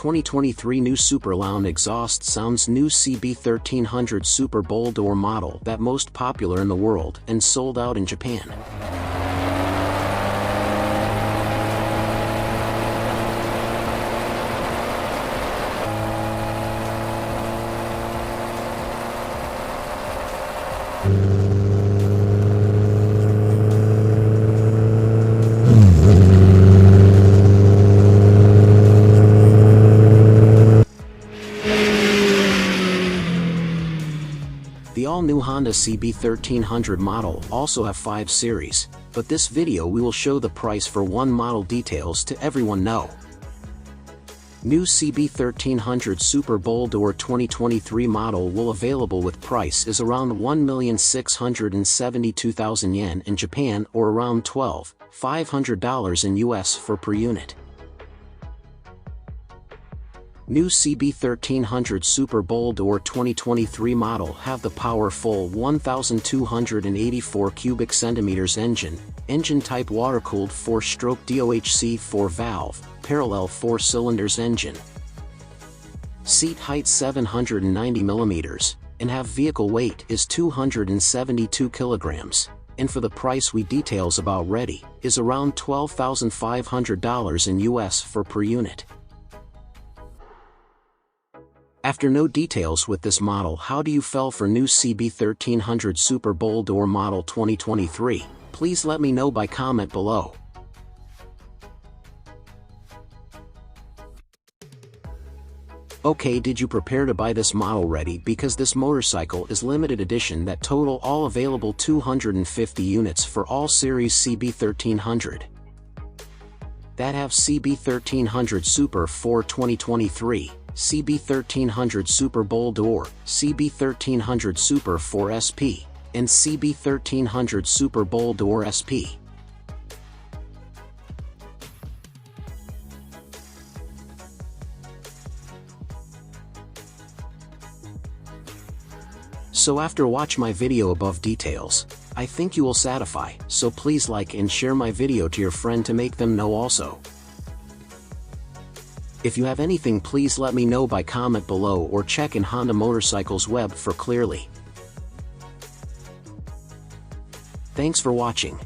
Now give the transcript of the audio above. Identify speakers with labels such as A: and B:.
A: 2023 new Super Loud exhaust sounds new CB1300 Super Bowl door model that most popular in the world and sold out in Japan. The all-new Honda CB1300 model also have 5 series, but this video we will show the price for one model details to everyone know. New CB1300 Super Bowl door 2023 model will available with price is around 1,672,000 yen in Japan or around $12,500 in US for per unit. New CB1300 Super Bowl door 2023 model have the powerful 1,284 cubic centimeters engine type water-cooled 4-stroke DOHC 4-valve, parallel 4 cylinders engine. Seat height 790 millimeters, and have vehicle weight is 272 kilograms, and for the price we details about ready, is around $12,500 in US for per unit. After no details with this model, how do you feel for new CB1300 Super Bowl door model 2023? Please let me know by comment below. Okay, did you prepare to buy this model ready, because this motorcycle is limited edition that total all available 250 units for all series CB1300 that have CB1300 Super for 2023. CB1300 Super Bowl door, CB1300 Super 4 SP, and CB1300 Super Bowl door SP. So after watch my video above details, I think you will satisfy, so please like and share my video to your friend to make them know also. If you have anything, please let me know by comment below or check in Honda Motorcycles web for clearly. Thanks for watching.